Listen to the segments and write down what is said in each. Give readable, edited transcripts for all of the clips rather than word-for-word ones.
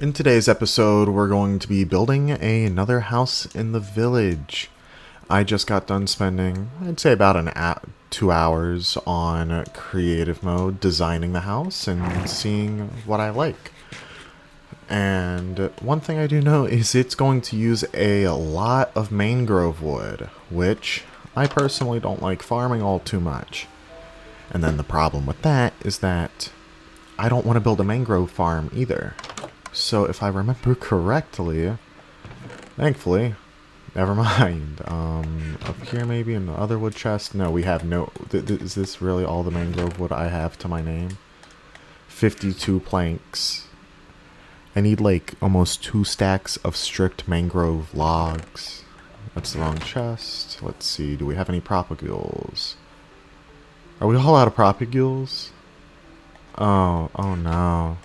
In today's episode, we're going to be building another house in the village. I just got done spending, I'd say about 2 hours on creative mode, designing the house and seeing what I like. And one thing I do know is it's going to use a lot of mangrove wood, which I personally don't like farming all too much. And then the problem with that is that I don't want to build a mangrove farm either. So if I remember correctly, thankfully, never mind. Up here maybe in the other wood chest. No, we have no... is this really all the mangrove wood I have to my name? 52 planks. I need like almost 2 stacks of strict mangrove logs. That's the wrong chest. Let's see, do we have any propagules? Are we all out of propagules? Oh no.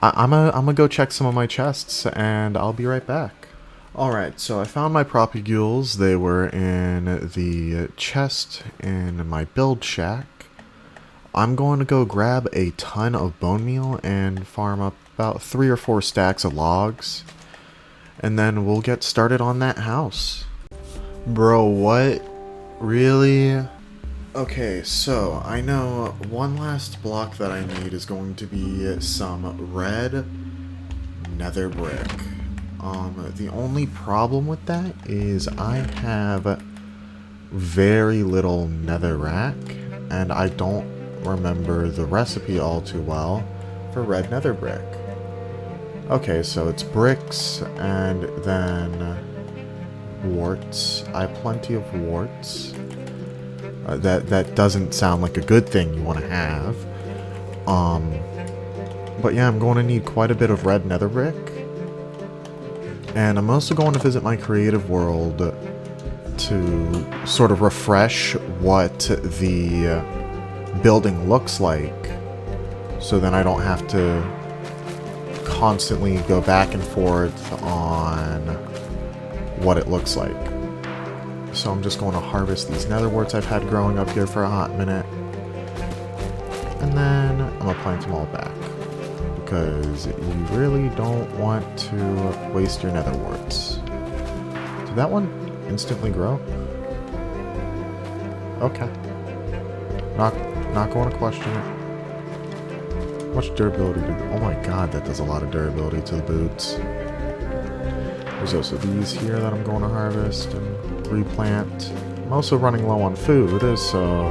I'm gonna go check some of my chests, and I'll be right back. Alright, so I found my propagules. They were in the chest in my build shack. I'm going to go grab a ton of bone meal and farm up about 3 or 4 stacks of logs. And then we'll get started on that house. Bro, what? Really? Okay, so I know one last block that I need is going to be some red nether brick. The only problem with that is I have very little netherrack, and I don't remember the recipe all too well for red nether brick. Okay, so it's bricks and then warts. I have plenty of warts. That doesn't sound like a good thing you want to have. But yeah, I'm going to need quite a bit of red nether brick. And I'm also going to visit my creative world to sort of refresh what the building looks like. So then I don't have to constantly go back and forth on what it looks like. So I'm just going to harvest these nether warts I've had growing up here for a hot minute. And then I'm going to plant them all back. Because you really don't want to waste your nether warts. Did that one instantly grow? Okay. Not going to question it. How much durability did... oh my god, that does a lot of durability to the boots. There's also these here that I'm going to harvest and replant. I'm also running low on food, so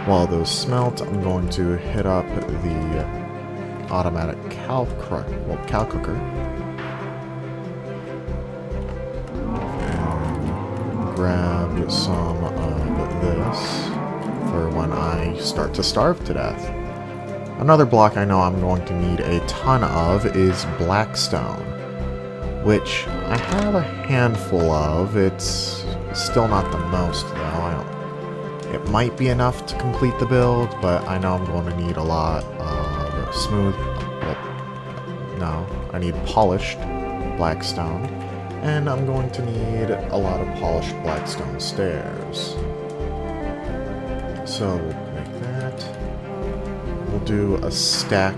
while those smelt, I'm going to hit up the automatic cow cooker and grab some of this for when I start to starve to death. Another block I know I'm going to need a ton of is blackstone, which I have a handful of. It's still not the most, though. It might be enough to complete the build, but I know I'm going to need a lot of smooth... well, no, I need polished blackstone, and I'm going to need a lot of polished blackstone stairs. So we'll make that. We'll do a stack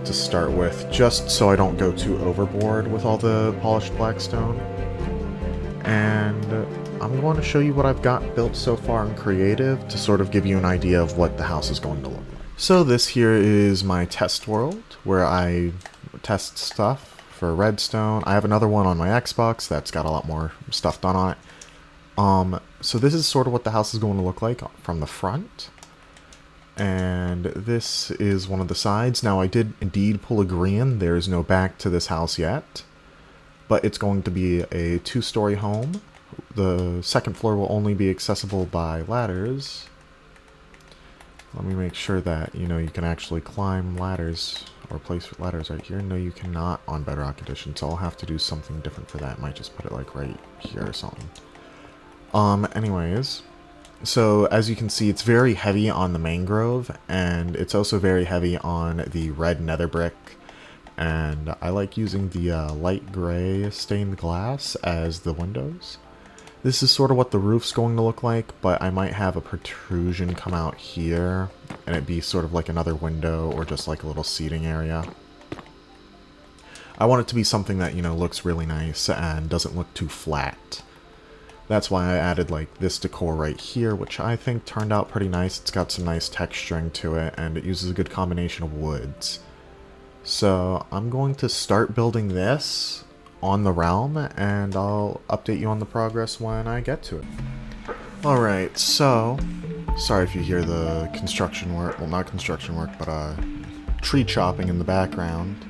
to start with, just so I don't go too overboard with all the polished blackstone. And I'm going to show you what I've got built so far in creative to sort of give you an idea of what the house is going to look like. So this here is my test world where I test stuff for redstone. I have another one on my Xbox that's got a lot more stuff done on it. So this is sort of what the house is going to look like from the front. And this is one of the sides. Now I did indeed pull a green. There is no back to this house yet. But it's going to be a 2-story home. The second floor will only be accessible by ladders. Let me make sure that, you can actually climb ladders or place ladders right here. No, you cannot on Bedrock Edition, so I'll have to do something different for that. Might just put it like right here or something. Anyways, so as you can see, it's very heavy on the mangrove, and it's also very heavy on the red nether brick. And I like using the light gray stained glass as the windows. This is sort of what the roof's going to look like, but I might have a protrusion come out here, and it be sort of like another window or just like a little seating area. I want it to be something that, you know, looks really nice and doesn't look too flat. That's why I added like this decor right here, which I think turned out pretty nice. It's got some nice texturing to it, and it uses a good combination of woods. So I'm going to start building this on the realm, and I'll update you on the progress when I get to it. Alright, so sorry if you hear the construction work, well, not construction work, but tree chopping in the background.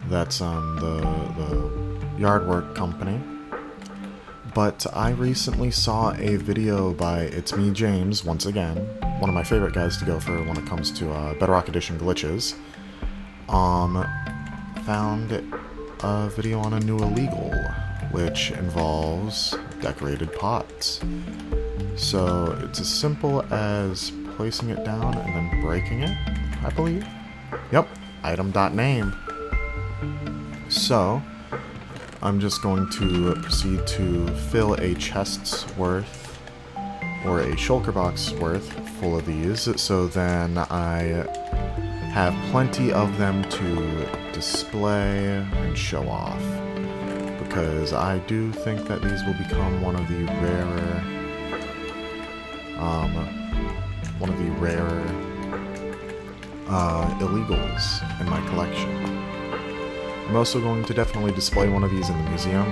That's the yard work company. But I recently saw a video by It's Me James, once again, one of my favorite guys to go for when it comes to Bedrock Edition glitches. Found a video on a new illegal, which involves decorated pots. So it's as simple as placing it down and then breaking it, I believe. Yep, item.name. So I'm just going to proceed to fill a chest's worth, or a shulker box worth, full of these, so then I have plenty of them to display and show off. Because I do think that these will become one of the rarer illegals in my collection. I'm also going to definitely display one of these in the museum,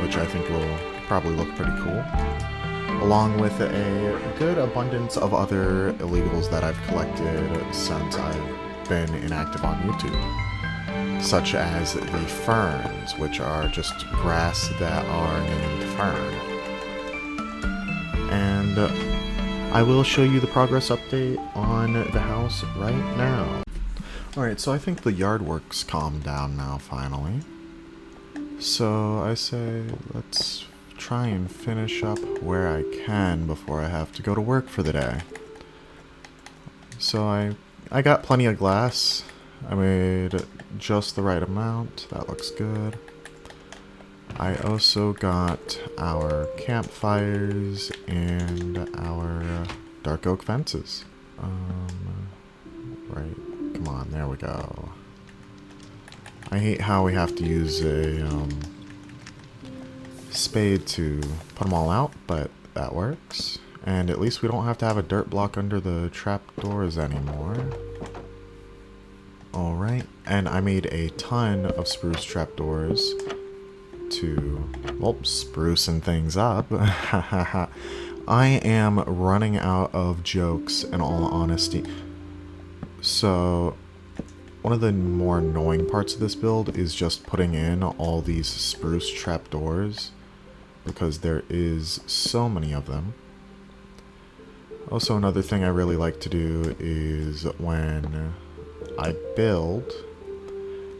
which I think will probably look pretty cool, along with a good abundance of other illegals that I've collected since I've been inactive on YouTube, such as the ferns, which are just grass that are named fern. And I will show you the progress update on the house right now. Alright, so I think the yard work's calmed down now, finally. So I say, let's try and finish up where I can before I have to go to work for the day. So I got plenty of glass. I made just the right amount. That looks good. I also got our campfires and our dark oak fences. Right. Come on, there we go. I hate how we have to use a spade to put them all out, but that works. And at least we don't have to have a dirt block under the trapdoors anymore. Alright, and I made a ton of spruce trapdoors to, well, sprucing things up. I am running out of jokes, in all honesty. So, one of the more annoying parts of this build is just putting in all these spruce trapdoors, because there is so many of them. Also, another thing I really like to do is when I build,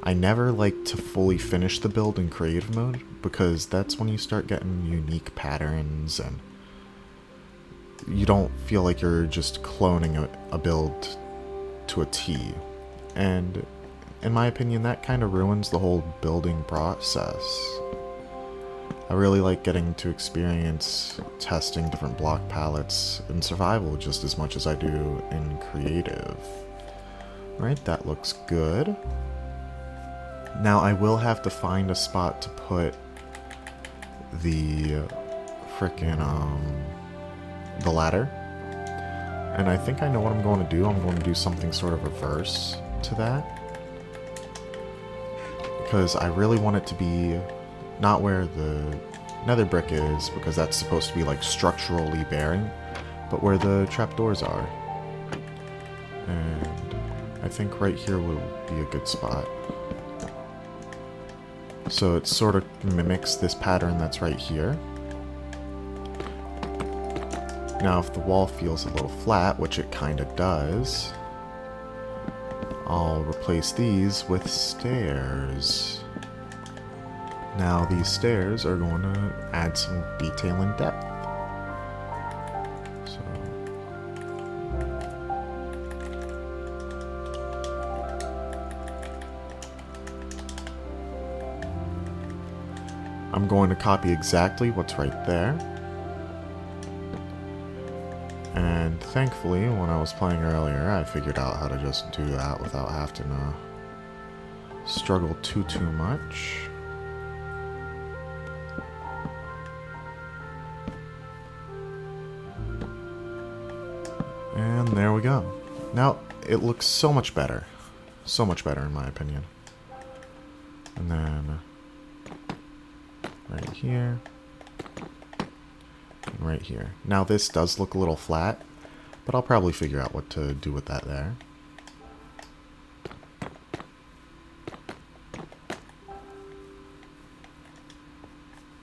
I never like to fully finish the build in creative mode, because that's when you start getting unique patterns and you don't feel like you're just cloning a build to a T. And in my opinion, that kind of ruins the whole building process. I really like getting to experience testing different block palettes in survival just as much as I do in creative. Right, that looks good. Now I will have to find a spot to put the frickin' the ladder. And I think I know what I'm going to do. I'm going to do something sort of reverse to that. Because I really want it to be not where the nether brick is, because that's supposed to be like structurally bearing, but where the trapdoors are. And I think right here will be a good spot. So it sort of mimics this pattern that's right here. Now if the wall feels a little flat, which it kind of does, I'll replace these with stairs. Now these stairs are going to add some detail and depth. So I'm going to copy exactly what's right there. And thankfully, when I was playing earlier, I figured out how to just do that without having to struggle too much. And there we go. Now, it looks so much better. So much better, in my opinion. And then right here. And right here. Now, this does look a little flat, but I'll probably figure out what to do with that there.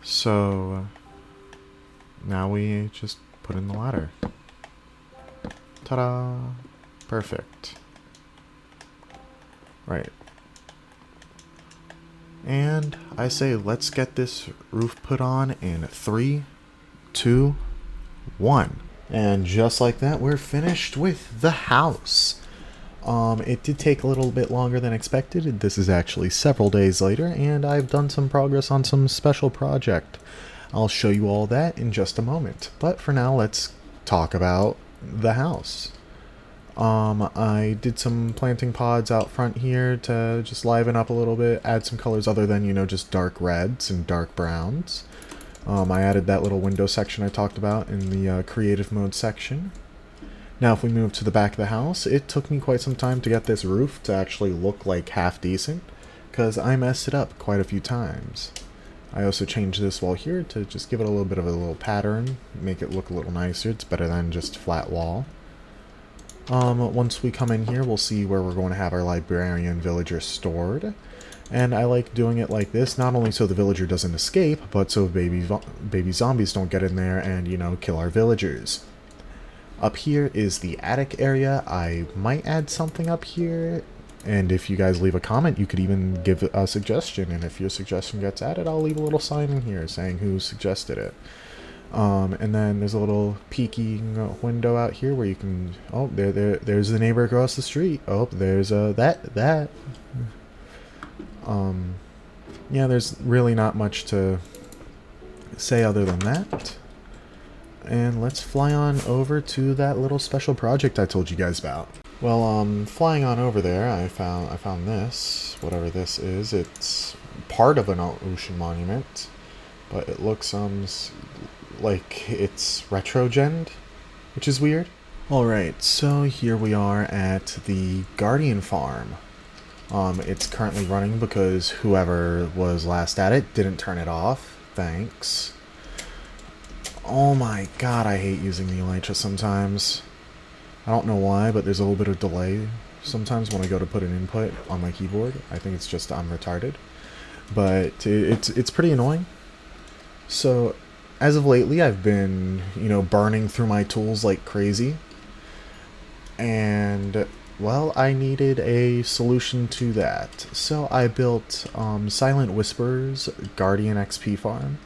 So, now we just put in the ladder. Ta-da! Perfect. Right. And I say let's get this roof put on in 3, 2, 1. And just like that, we're finished with the house. It did take a little bit longer than expected. This is actually several days later, and I've done some progress on some special project. I'll show you all that in just a moment. But for now, let's talk about the house. I did some planting pods out front here to just liven up a little bit, add some colors other than, you know, just dark reds and dark browns. I added that little window section I talked about in the creative mode section. Now if we move to the back of the house, it took me quite some time to get this roof to actually look like half decent, because I messed it up quite a few times. I also changed this wall here to just give it a little bit of a little pattern, make it look a little nicer. It's better than just flat wall. Once we come in here, we'll see where we're going to have our librarian villager stored. And I like doing it like this, not only so the villager doesn't escape, but so baby zombies don't get in there and, you know, kill our villagers. Up here is the attic area. I might add something up here, and if you guys leave a comment, you could even give a suggestion, and if your suggestion gets added, I'll leave a little sign in here saying who suggested it. And then there's a little peeking window out here where you can, oh, there's the neighbor across the street. Oh, there's that. Yeah, there's really not much to say other than that. And let's fly on over to that little special project I told you guys about. Well, flying on over there, I found this, whatever this is. It's part of an ocean monument, but it looks like it's retrogened, which is weird. Alright, so here we are at the Guardian Farm. It's currently running because whoever was last at it didn't turn it off. Thanks. Oh my god, I hate using the elytra sometimes. I don't know why, but there's a little bit of delay sometimes when I go to put an input on my keyboard. I think it's just I'm retarded. But it's pretty annoying. So, as of lately, I've been, you know, burning through my tools like crazy. And, well, I needed a solution to that. So I built Silent Whispers Guardian XP Farm.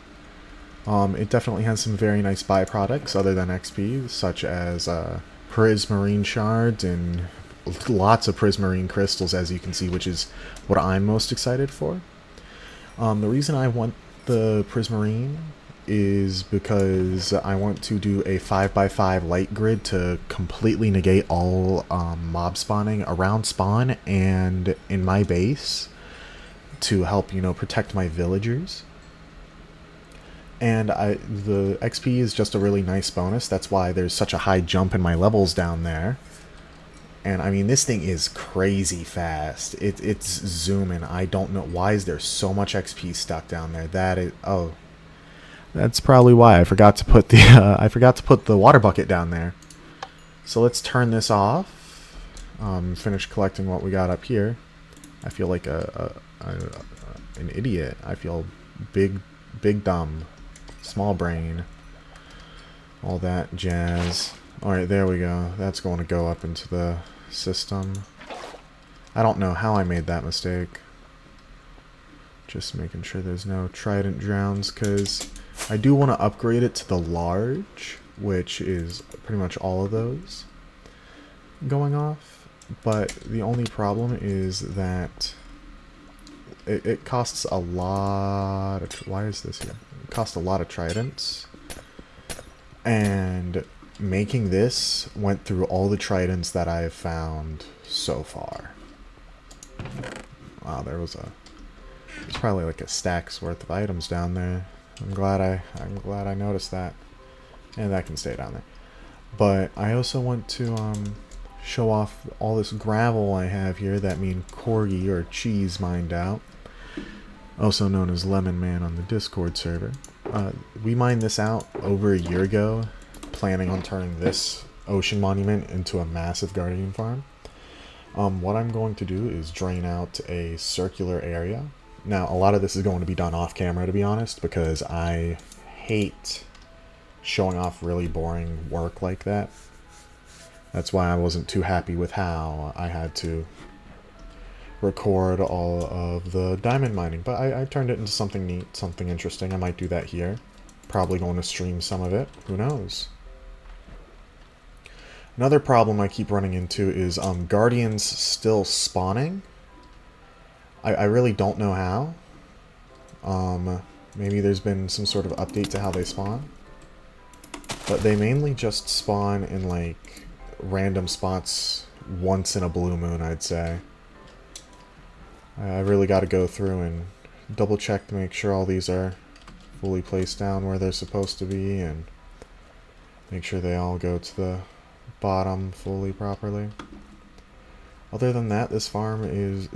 It definitely has some very nice byproducts other than XP, such as prismarine shards and lots of prismarine crystals, as you can see, which is what I'm most excited for. The reason I want the prismarine is because I want to do a 5x5 light grid to completely negate all mob spawning around spawn and in my base to help, you know, protect my villagers. And the XP is just a really nice bonus. That's why there's such a high jump in my levels down there. And I mean, this thing is crazy fast. It's zooming. I don't know why is there so much XP stuck down there. That is, oh, that's probably why I forgot to put the water bucket down there. So let's turn this off. Finish collecting what we got up here. I feel like an idiot. I feel big dumb. Small brain, all that jazz. Alright, there we go. That's going to go up into the system. I don't know how I made that mistake. Just making sure there's no trident drowns, because I do want to upgrade it to the large, which is pretty much all of those going off. But the only problem is that it costs a lot of... Why is this here? It costs a lot of tridents. And making this went through all the tridents that I've found so far. Wow, there's probably like a stack's worth of items down there. I'm glad I noticed that. And that can stay down there. But I also want to show off all this gravel I have here that me and Corgi or Cheese mined out, also known as Lemon Man on the Discord server. We mined this out over a year ago, planning on turning this ocean monument into a massive guardian farm. What I'm going to do is drain out a circular area. Now, a lot of this is going to be done off camera, to be honest, because I hate showing off really boring work like that. That's why I wasn't too happy with how I had to record all of the diamond mining. But I turned it into something neat, something interesting. I might do that here. Probably going to stream some of it. Who knows? Another problem I keep running into is guardians still spawning. I really don't know how. Maybe there's been some sort of update to how they spawn. But they mainly just spawn in, like, random spots once in a blue moon, I'd say. I really got to go through and double check to make sure all these are fully placed down where they're supposed to be, and make sure they all go to the bottom fully properly. Other than that, this farm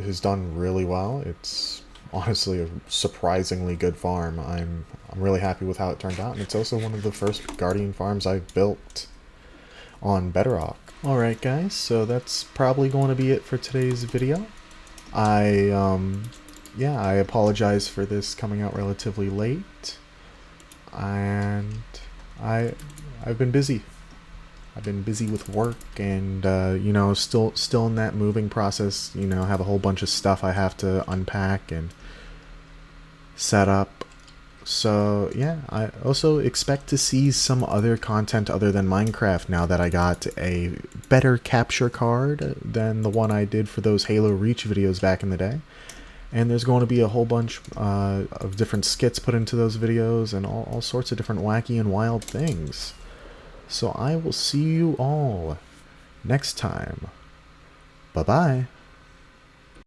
has done really well. It's honestly a surprisingly good farm. I'm really happy with how it turned out, and it's also one of the first guardian farms I've built on Bedrock. Alright guys, so that's probably going to be it for today's video. I apologize for this coming out relatively late, and I've been busy. I've been busy with work, and you know, still in that moving process. You know, have a whole bunch of stuff I have to unpack and set up. So yeah, I also expect to see some other content other than Minecraft now that I got a better capture card than the one I did for those Halo Reach videos back in the day. And there's going to be a whole bunch of different skits put into those videos, and all sorts of different wacky and wild things. So I will see you all next time. Bye-bye.